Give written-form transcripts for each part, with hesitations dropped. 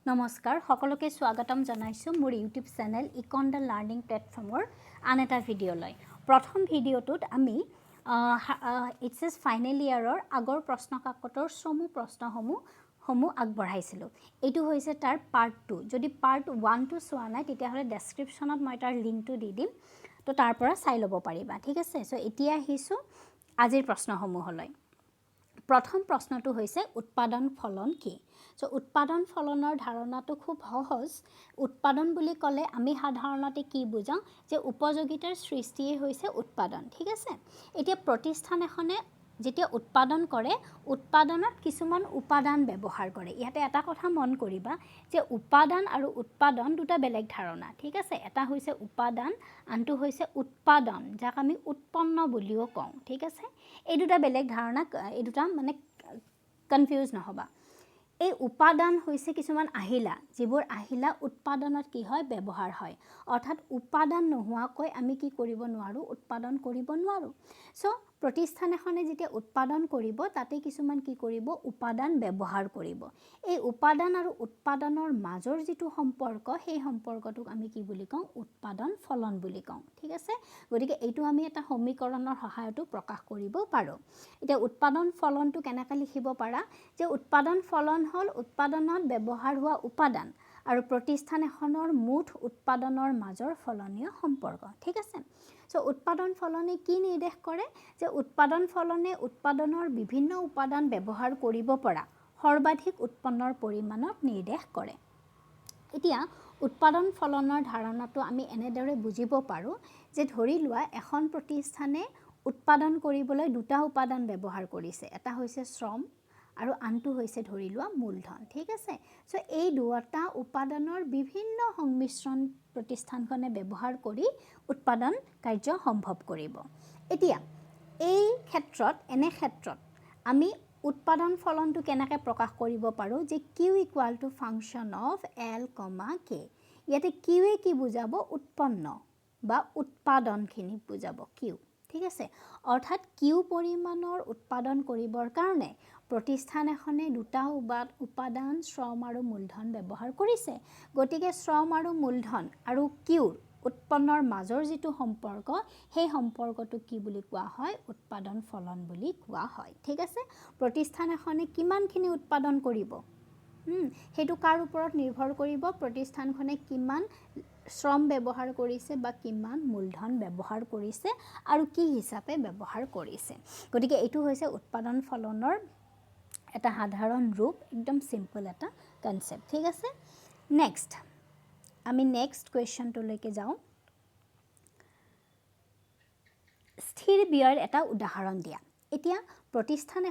নমস্কাৰ সকলোকে স্বাগতম জনাইছো মোৰ ইউটিউব চেনেল ইকন দ্য লাৰ্নিং প্লেটফৰ্মৰ আন এটা ভিডিঅ'লৈ প্ৰথম ভিডিঅ'টোত আমি এইচএছ ফাইনেল ইয়াৰৰ আগৰ প্ৰশ্নকাকতৰ চমু প্ৰশ্নসমূহ আগবঢ়াইছিলোঁ এইটো হৈছে তাৰ পাৰ্ট 2 যদি পাৰ্ট 1 টো চোৱা নাই তেতিয়াহ'লে ডেসক্ৰিপচনত মই তাৰ লিংকটো দি দিম তো তাৰ পৰা চাই ল'ব পাৰিবা ঠিক আছে সো এতিয়া আহিছো আজিৰ প্ৰশ্নসমূহলৈ প্ৰথম প্ৰশ্নটো হৈছে উৎপাদন ফলন কি সো উৎপাদন ফলনৰ ধাৰণাটো খুব সহজ উৎপাদন বুলি ক'লে আমি সাধাৰণতে কি বুজাও যে উপযোগিতাৰ সৃষ্টিয়ে হৈছে উৎপাদন ঠিক আছে এতিয়া প্ৰতিষ্ঠান এখনে যেতিয়া উৎপাদন কৰে উৎপাদনত কিছুমান উপাদান ব্যৱহাৰ কৰে ইয়াতে এটা কথা মন কৰিবা যে উপাদান আৰু উৎপাদন দুটা বেলেগ ধাৰণা ঠিক আছে এটা হৈছে উপাদান আনটো হৈছে উৎপাদন যাক আমি উৎপন্ন বুলিও কওঁ ঠিক আছে এই দুটা বেলেগ ধাৰণা এই দুটা মানে কনফিউজ নহবা এই উপাদান হৈছে কিছুমান আহিলা যিবোৰ আহিলা উৎপাদনত কি হয় ব্যৱহাৰ হয় অৰ্থাৎ উপাদান নোহোৱাকৈ আমি কি কৰিব নোৱাৰো উৎপাদন কৰিব নোৱাৰো সো প্ৰতিষ্ঠান এখনে যেতিয়া উৎপাদন কৰিব তাতে কিছুমান কি কৰিব উপাদান ব্যৱহাৰ কৰিব এই উপাদান আৰু উৎপাদনৰ মাজৰ যেটো সম্পৰ্ক সেই সম্পৰ্কটোক আমি কি বুলি কওঁ উৎপাদন ফলন বুলি কওঁ ঠিক আছে গতিকে এইটো আমি এটা সমীকৰণৰ সহায়ত প্ৰকাশ কৰিব পাৰো এতিয়া উৎপাদন ফলনটো কেনেকৈ লিখিব পাৰা যে উৎপাদন ফলন হল উৎপাদনত ব্যৱহাৰ হোৱা উপাদান আৰু প্ৰতিষ্ঠান এখনৰ মুঠ উৎপাদনৰ মাজৰ ফলনীয় সম্পৰ্ক ঠিক আছে সো উৎপাদন ফলনে কি নিৰ্দেশ কৰে যে উৎপাদন ফলনে উৎপাদনৰ বিভিন্ন উপাদান ব্যৱহাৰ কৰিব পৰা সৰ্বাধিক উৎপন্নৰ পৰিমাণক নিৰ্দেশ কৰে এতিয়া উৎপাদন ফলনৰ ধাৰণাটো আমি এনেদৰে বুজিব পাৰো যে ধৰি লোৱা এখন প্ৰতিষ্ঠানে উৎপাদন কৰিবলৈ দুটা উপাদান ব্যৱহাৰ কৰিছে এটা হৈছে শ্ৰম আৰু আনটো হৈছে ধৰি লোৱা মূলধন ঠিক আছে সো এই দুটা উপাদানৰ বিভিন্ন সংমিশ্ৰণ প্ৰতিষ্ঠানখনে ব্যৱহাৰ কৰি উৎপাদন কাৰ্য সম্ভৱ কৰিব এতিয়া এই ক্ষেত্ৰত আমি উৎপাদন ফলনটো কেনেকৈ প্ৰকাশ কৰিব পাৰো যে q = function of l, k ইয়াতে q কি বুজাব উৎপন্ন বা উৎপাদনখিনি বুজাব q ঠিক আছে অৰ্থাৎ q পৰিমাণৰ উৎপাদন কৰিবৰ কাৰণে প্ৰতিষ্ঠান এখনে দুটা উপাদান শ্ৰম আৰু মূলধন ব্যৱহাৰ কৰিছে গতিকে শ্ৰম আৰু মূলধন আৰু q উৎপন্নৰ মাজৰ যেটো সম্পৰ্ক সেই সম্পৰ্কটো কি বুলি কোৱা হয় উৎপাদন ফলন বুলি কোৱা হয় ঠিক আছে প্ৰতিষ্ঠান এখনে কিমানখিনি উৎপাদন কৰিব হেতু কাৰ ওপৰত নিৰ্ভৰ কৰিব প্ৰতিষ্ঠানখনে কিমান শ্ৰম ব্যৱহাৰ কৰিছে বা কিমান মূলধন ব্যৱহাৰ কৰিছে আৰু কি হিচাপে ব্যৱহাৰ কৰিছে গতিকে এটো হৈছে উৎপাদন ফলনৰ এটা সাধাৰণ ৰূপ একদম সিম্পল এটা কনসেপ্ট ঠিক আছে নেক্সট আমি নেক্সট কোৱেশ্চনটো লৈকে যাও স্থিৰ ব্যয়ৰ এটা উদাহৰণ দিয়া এতিয়া প্ৰতিষ্ঠান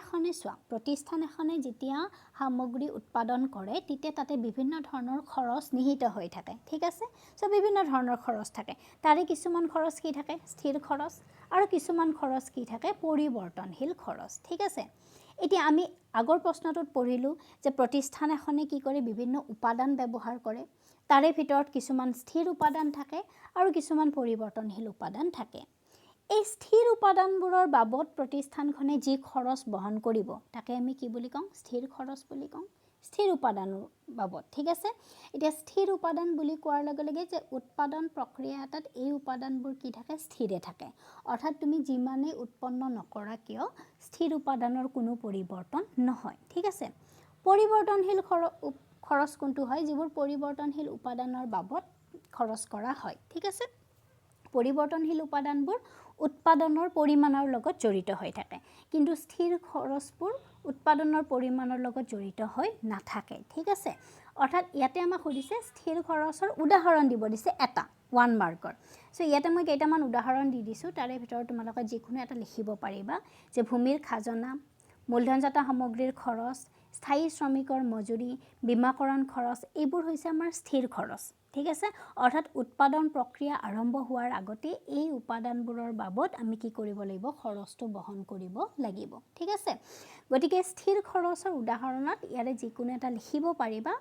এখনে যেতিয়া সামগ্ৰী উৎপাদন কৰে তেতিয়া তাতে বিভিন্ন ধৰণৰ খৰচ নিহিত হৈ থাকে ঠিক আছে সো বিভিন্ন ধৰণৰ খৰচ থাকে তাৰে কিছুমান খৰচ কি থাকে স্থিৰ খৰচ আৰু কিছুমান খৰচ কি থাকে পৰিৱৰ্তনশীল খৰচ ঠিক আছে এতিয়া আমি আগৰ প্ৰশ্নটোত পঢ়িলো যে প্ৰতিষ্ঠান এখনে কি কৰে বিভিন্ন উপাদান ব্যৱহাৰ কৰে তাৰে ভিতৰত কিছুমান স্থিৰ উপাদান থাকে আৰু কিছুমান পৰিৱৰ্তনশীল উপাদান থাকে এই স্থিৰ উপাদানবোৰৰ বাবদ প্ৰতিষ্ঠানখনে যি খৰচ বহন কৰিব তাকে আমি কি বুলি কওঁ স্থিৰ খৰচ বুলি কওঁ স্থিৰ উপাদানৰ বাবদ ঠিক আছে এতিয়া স্থিৰ উপাদান বুলি কোৱাৰ লগে লগে যে উৎপাদন প্ৰক্ৰিয়া এটাত এই উপাদানবোৰ কি থাকে স্থিৰে থাকে অৰ্থাৎ তুমি যিমানে উৎপন্ন নকৰা কিয় স্থিৰ উপাদানৰ কোনো পৰিৱৰ্তন নহয় ঠিক আছে পৰিৱৰ্তনশীল খৰচ কোনটো হয় যিবোৰ পৰিৱৰ্তনশীল উপাদানৰ বাবদ খৰচ কৰা হয় ঠিক আছে পৰিৱৰ্তনশীল উপাদানবোৰ উৎপাদনৰ পৰিমাণৰ লগত জড়িত হৈ থাকে কিন্তু স্থিৰ খৰচবোৰ উৎপাদনৰ পৰিমাণৰ লগত জড়িত হৈ নাথাকে ঠিক আছে অৰ্থাৎ ইয়াতে আমাক সুধিছে স্থিৰ খৰচৰ উদাহৰণ দিব দিছে এটা 1 মাৰ্কৰ সো ইয়াতে মই কেইটামান উদাহৰণ দি দিছো তাৰে ভিতৰত তোমালোকে যিকোনো এটা লিখিব পাৰিবা যে ভূমিৰ খাজনা মূলধনজাত সামগ্ৰীৰ খৰচ স্থায়ী শ্ৰমিকৰ মজুৰি বীমাকৰণ খৰচ এইবোৰ হৈছে আমাৰ স্থিৰ খৰচ ঠিক আছে অৰ্থাৎ উৎপাদন প্ৰক্ৰিয়া আৰম্ভ হোৱাৰ আগতে এই উপাদানবোৰৰ বাবদ আমি কি কৰিব লাগিব খৰচটো বহন কৰিব লাগিব ঠিক আছে গতিকে স্থিৰ খৰচৰ উদাহৰণত ইয়াৰে যিকোনো এটা লিখিব পাৰিবা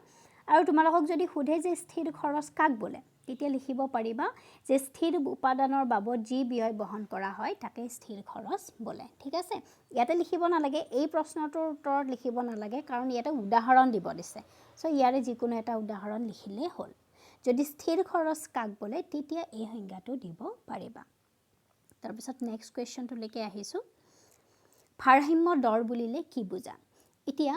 আৰু তোমালোকক যদি সোধে যে স্থিৰ খৰচ কাক বোলে তেতিয়া লিখিব পাৰিবা যে স্থিৰ উপাদানৰ বাবদ যি ব্যয় বহন কৰা হয় তাকে স্থিৰ খৰচ বোলে ঠিক আছে ইয়াতে লিখিব নালাগে এই প্ৰশ্নটোৰ উত্তৰত লিখিব নালাগে কাৰণ ইয়াতে উদাহৰণ দিব দিছে সো ইয়াৰে যিকোনো এটা উদাহৰণ লিখিলে হ'ল যদি স্থিৰ খৰচ কাক বোলে তেতিয়া এই সংজ্ঞাটো দিব পাৰিবা তাৰ পিছত নেক্সট কোৱেশ্চনটো লৈকে আহিছো ভাৰসাম্য দৰ বুলিলে কি বুজা এতিয়া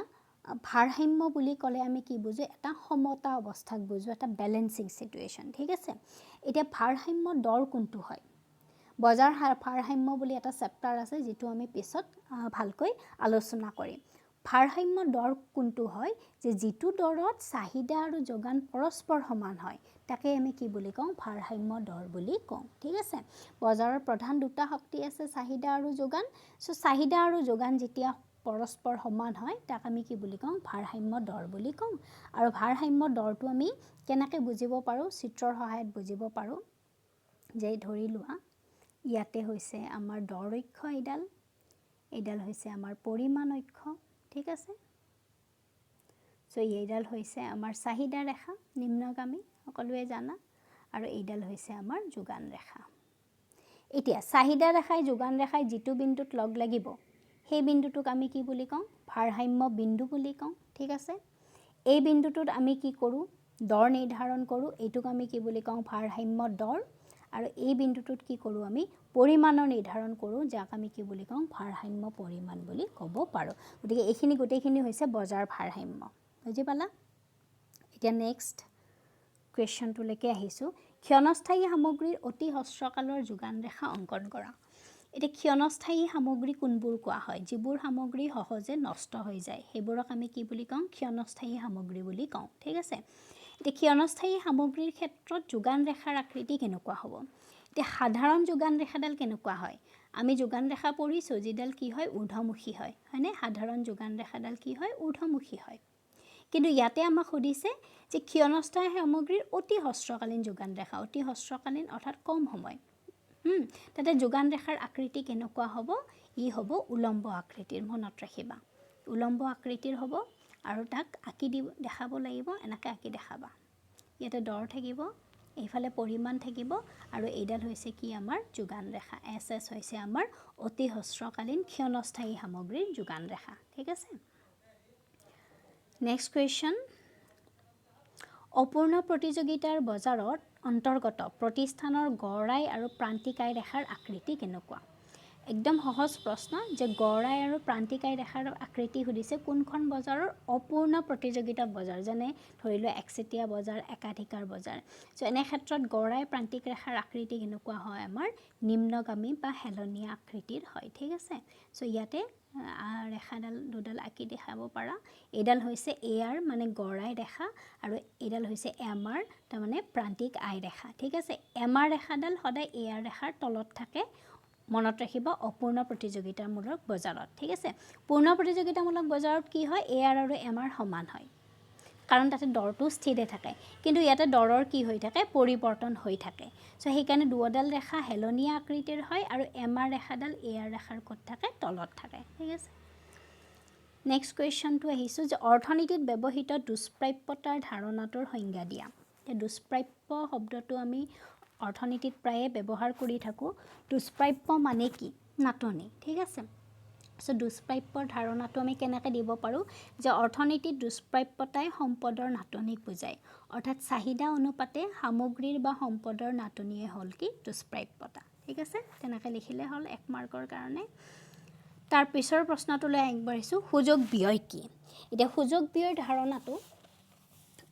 ভাৰসাম্য বুলি ক'লে আমি কি বুজো এটা সমতা অৱস্থাক বুজো এটা ব্যালেন্সিং সিচুৱেচন ঠিক আছে এতিয়া ভাৰসাম্য দৰ কোনটো হয় বজাৰ ভাৰসাম্য বুলি এটা চেপ্টাৰ আছে যেটো আমি পিছত ভালকৈ আলোচনা কৰিম ভাৰসাম্য দৰ কোনটো হয় যে যেটো দৰত চাহিদা আৰু যোগান পৰস্পৰ সমান হয় তাকে আমি কি বুলি কওঁ ভাৰসাম্য দৰ বুলি কওঁ ঠিক আছে বজাৰৰ প্ৰধান দুটা শক্তি আছে চাহিদা আৰু যোগান সো চাহিদা আৰু যোগান যেতিয়া পৰস্পৰ সমান হয় তাক আমি কি বুলি কওঁ ভাৰসাম্য দৰ বুলি কওঁ আৰু ভাৰসাম্য দৰটো আমি কেনেকৈ বুজিব পাৰো চিত্ৰৰ সহায়ত বুজিব পাৰো যে ধৰি লোৱা ইয়াতে হৈছে আমাৰ দৰ অক্ষ এডাল হৈছে আমাৰ পৰিমাণ অক্ষ ঠিক আছে সো এইডাল হৈছে আমাৰ চাহিদা ৰেখা নিম্নগামী সকলোৱে জানা আৰু এইডাল হৈছে আমাৰ যোগান ৰেখা এতিয়া চাহিদা ৰেখাই যোগান ৰেখাই যেটো বিন্দুত লগ লাগিব সেই বিন্দুটোক আমি কি বুলি কওঁ ভাৰসাম্য বিন্দু বুলি কওঁ ঠিক আছে এই বিন্দুটোত আমি কি কৰো দৰ নিৰ্ধাৰণ কৰো এইটোক আমি কি বুলি কওঁ ভাৰসাম্য দৰ আৰু এই বিন্দুটোত কি কৰো আমি পৰিমাণৰ নিৰ্ধাৰণ কৰো যাক আমি কি বুলি কওঁ ভাৰসাম্য পৰিমাণ বুলি ক'ব পাৰো গতিকে এইখিনি গোটেইখিনি হৈছে বজাৰ ভাৰসাম্য বুজি পালা এতিয়া নেক্সট কোৱেশ্চনটো লৈকে আহিছো ক্ষণস্থায়ী সামগ্ৰীৰ অতি হ্ৰস্বকালৰ যোগান ৰেখা অংকন কৰা এটা ক্ষণস্থায়ী সামগ্ৰী কোনবোৰ কোৱা হয় যিবোৰ সামগ্ৰী সহজে নষ্ট হৈ যায় হেবোৰক আমি কি বুলি কওঁ ক্ষণস্থায়ী সামগ্ৰী বুলি কওঁ ঠিক আছে এটা ক্ষণস্থায়ী সামগ্ৰীৰ ক্ষেত্ৰত যোগান ৰেখাৰ আকৃতি কেনেকুৱা হ'ব এটা সাধাৰণ যোগান ৰেখাডাল কেনেকুৱা হয় আমি যোগান ৰেখা পঢ়িছো যিডাল কি হয় ঊৰ্ধ্বমুখী হয় হয়নে সাধাৰণ যোগান ৰেখাডাল কি হয় ঊৰ্ধ্বমুখী হয় কিন্তু ইয়াতে আমাক সুধিছে যে ক্ষণস্থায়ী সামগ্ৰীৰ অতি হ্ৰস্বকালীন যোগান ৰেখা অতি হ্ৰস্বকালীন অৰ্থাৎ কম সময় তাতে যোগান ৰেখাৰ আকৃতি কেনেকুৱা হ'ব ই হ'ব উলম্ব আকৃতিৰ মনত ৰাখিবা উলম্ব আকৃতিৰ হ'ব আৰু তাক আঁকি দেখাব লাগিব এনেকৈ আঁকি দেখাবা ইয়াতে দৰ থাকিব এইফালে পৰিমাণ থাকিব আৰু এইডাল হৈছে কি আমাৰ যোগান ৰেখা এছ এছ হৈছে আমাৰ অতি হ্ৰস্বকালীন ক্ষণস্থায়ী সামগ্ৰীৰ যোগান ৰেখা ঠিক আছে নেক্সট কোৱেশ্চন অপূৰ্ণ প্ৰতিযোগিতাৰ বজাৰত অন্তৰ্গত প্ৰতিষ্ঠানৰ গড় আয় আৰু প্ৰান্তিক আয় ৰেখাৰ আকৃতি কেনেকুৱা একদম সহজ প্ৰশ্ন যে গড় আয় আৰু প্ৰান্তিক আয় ৰেখাৰ আকৃতি সুধিছে কোনখন বজাৰৰ অপূৰ্ণ প্ৰতিযোগিতা বজাৰ যেনে ধৰি লোৱা একচেটিয়া বজাৰ একাধিকাৰ বজাৰ সো এনে ক্ষেত্ৰত গড় আয় প্ৰান্তিক ৰেখাৰ আকৃতি কেনেকুৱা হয় আমাৰ নিম্নগামী বা হেলনীয়া আকৃতিৰ হয় ঠিক আছে সো ইয়াতে ৰেখাডাল দুডাল আঁকি দেখাব পাৰা এডাল হৈছে এ আৰ মানে গড় আয় ৰেখা আৰু এডাল হৈছে এম আৰ তাৰ মানে প্ৰান্তিক আয় ৰেখা ঠিক আছে এম আৰ ৰেখাডাল সদায় এ আৰ ৰেখাৰ তলত থাকে মনত ৰাখিবা অপূৰ্ণ প্ৰতিযোগিতামূলক বজাৰত ঠিক আছে পূৰ্ণ প্ৰতিযোগিতামূলক বজাৰত কি হয় এ আৰ আৰু এম আৰ সমান হয় কাৰণ তাতে দৰটো স্থিৰে থাকে কিন্তু ইয়াতে দৰৰ কি হৈ থাকে পৰিৱৰ্তন হৈ থাকে সো সেইকাৰণে দুডাল ৰেখা হেলনীয়া আকৃতিৰ হয় আৰু এম আৰ ৰেখাডাল এ আৰ ৰেখাৰ ক'ত থাকে তলত থাকে ঠিক আছে নেক্সট কোৱেশ্চনটো আহিছো যে অৰ্থনীতিত ব্যৱহৃত দুষ্প্ৰাপ্যতাৰ ধাৰণাটোৰ সংজ্ঞা দিয়া দুষ্প্ৰাপ্য শব্দটো আমি অৰ্থনীতিত প্ৰায়ে ব্যৱহাৰ কৰি থাকো দুষ্প্ৰাপ্য মানে কি নাটনি ঠিক আছে সো দুষ্প্ৰাপ্যৰ ধাৰণাটো আমি কেনেকৈ দিব পাৰো যে অৰ্থনীতিত দুষ্প্ৰাপ্যতাই সম্পদৰ নাটনিক বুজায় অৰ্থাৎ চাহিদা অনুপাতে সামগ্ৰীৰ বা সম্পদৰ নাটনিয়ে হ'ল কি দুষ্প্ৰাপ্যতা ঠিক আছে তেনেকৈ লিখিলে হ'ল 1 মাৰ্কৰ কাৰণে তাৰ পিছৰ প্ৰশ্নটোলৈ আগবাঢ়িছো সুযোগ ব্যয় কি এতিয়া সুযোগ ব্যয়ৰ ধাৰণাটো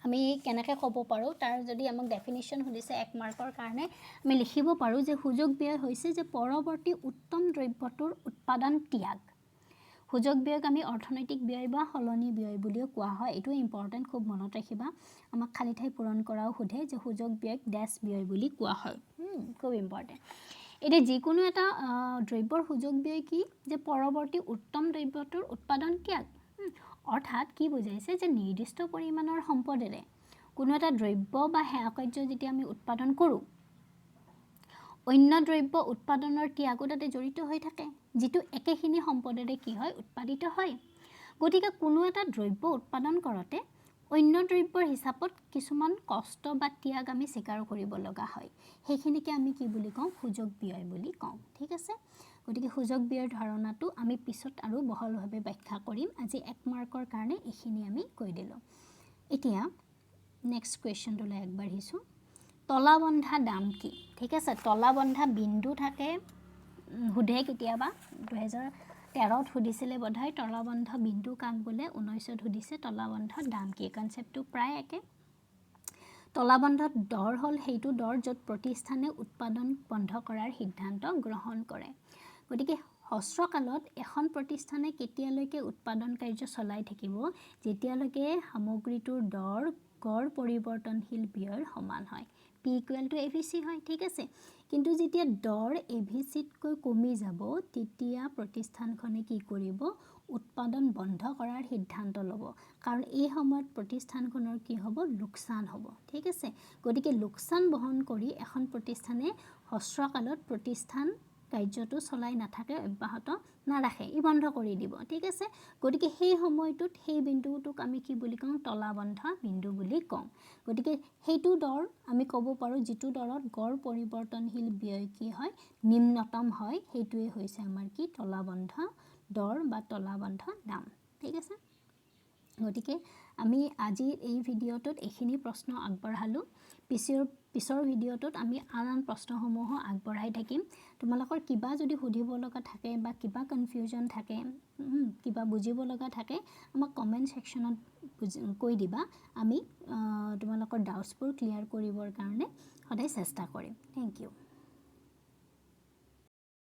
আমি কেনেকৈ ক'ব পাৰো তাৰ যদি আমাক ডেফিনিশ্যন সুধিছে 1 মাৰ্কৰ কাৰণে আমি লিখিব পাৰো যে সুযোগ ব্যয় হৈছে যে পৰৱৰ্তী উত্তম দ্ৰব্যটোৰ উৎপাদন ত্যাগ সুযোগ ব্যয়ক আমি অৰ্থনৈতিক ব্যয় বা সলনি ব্যয় বুলিও কোৱা হয় এটো ইম্পৰ্টেন্ট খুব মনত ৰাখিবা আমাক খালি ঠাই পূৰণ কৰাও সোধে যে সুযোগ ব্যয়ক ড্যাশ ব্যয় বুলি কোৱা হয় খুব ইম্পৰ্টেন্ট এটা যিকোনো এটা দ্ৰব্যৰ সুযোগ ব্যয় কি যে পৰৱৰ্তী উত্তম দ্ৰব্যটোৰ উৎপাদন ত্যাগ অৰ্থাৎ কি বুজাইছে যে নিৰ্দিষ্ট পৰিমাণৰ সম্পদেৰে কোনো এটা দ্ৰব্য বা সেৱা কাৰ্য যেতিয়া আমি উৎপাদন কৰো অন্য দ্ৰব্য উৎপাদনৰ ত্যাগো তাতে জড়িত হৈ থাকে যেটো একেখিনি সম্পদেৰে কি হয় উৎপাদিত হয় গতিকে কোনো এটা দ্ৰব্য উৎপাদন কৰোতে অন্য দ্ৰব্যৰ হিচাপত কিছুমান কষ্ট বা ত্যাগ আমি স্বীকাৰ কৰিব লগা হয় সেইখিনিকে আমি কি বুলি কওঁ সুযোগ ব্যয় বুলি কওঁ ঠিক আছে গতিকে সুযোগ ব্যয়ৰ ধাৰণাটো আমি পিছত আৰু বহলভাৱে ব্যাখ্যা কৰিম আজি 1 মাৰ্কৰ কাৰণে এইখিনি আমি কৈ দিলোঁ এতিয়া নেক্সট কোৱেশ্চনটোলৈ আগবাঢ়িছোঁ তলাবন্ধা দাম কি ঠিক আছে তলাবন্ধা বিন্দু থাকে হুধে কেতিয়াবা 2013 সুধিছিলে বোধহয় তলাবন্ধ বিন্দু কাক বোলে 19 সুধিছে তলাবন্ধ দাম কি কনসেপ্টটো প্ৰায় একে তলাবন্ধত দৰ হল সেইটো দৰ য'ত প্ৰতিষ্ঠানে উৎপাদন বন্ধ কৰাৰ সিদ্ধান্ত গ্ৰহণ কৰে গতিকে হস্ৰকালত এখন প্ৰতিষ্ঠানে কেতিয়ালৈকে উৎপাদন কাৰ্য চলাই থাকিব যেতিয়ালৈকে সামগ্ৰীটোৰ দৰ গড় পৰিৱৰ্তনশীল ব্যয়ৰ সমান হয় P = AVC হয় ঠিক আছে কিন্তু যেতিয়া দৰ AVCতকৈ কমি যাব তেতিয়া প্ৰতিষ্ঠানখনে কি কৰিব উৎপাদন বন্ধ কৰাৰ সিদ্ধান্ত ল'ব কাৰণ এই সময়ত প্ৰতিষ্ঠানখনৰ কি হ'ব লোকসান হ'ব ঠিক আছে গতিকে লোকসান বহন কৰি এখন প্ৰতিষ্ঠানে হস্ৰকালত প্ৰতিষ্ঠান কাৰ্যটো চলাই নাথাকে অব্যাহত নাৰাখে ই বন্ধ কৰি দিব ঠিক আছে গতিকে সেই সময়টোত সেই বিন্দুটোক আমি কি বুলি কওঁ তলাবন্ধ বিন্দু বুলি কওঁ গতিকে সেইটো দৰ আমি ক'ব পাৰো যিটো দৰত গড় পৰিৱৰ্তনশীল ব্যয় কি হয় নিম্নতম হয় সেইটোৱে হৈছে আমাৰ কি তলাবন্ধ দৰ বা তলাবন্ধ দাম ঠিক আছে গতিকে আমি আজি এই ভিডিঅ'টোত এইখিনি প্ৰশ্ন আগবঢ়ালো পিছৰ ভিডিঅ'টোত আমি আন প্ৰশ্নসমূহ আগবঢ়াই থাকিম তোমালোকৰ কিবা যদি সুধিব লগা থাকে বা কিবা কনফিউজন থাকে কিবা বুজিব লগা থাকে আমাক কমেন্ট সেকশনত কৈ দিবা আমি তোমালোকৰ ডাউটছবোৰ ক্লিয়াৰ কৰিবৰ কাৰণে সদায় চেষ্টা কৰিম থ্যাংক ইউ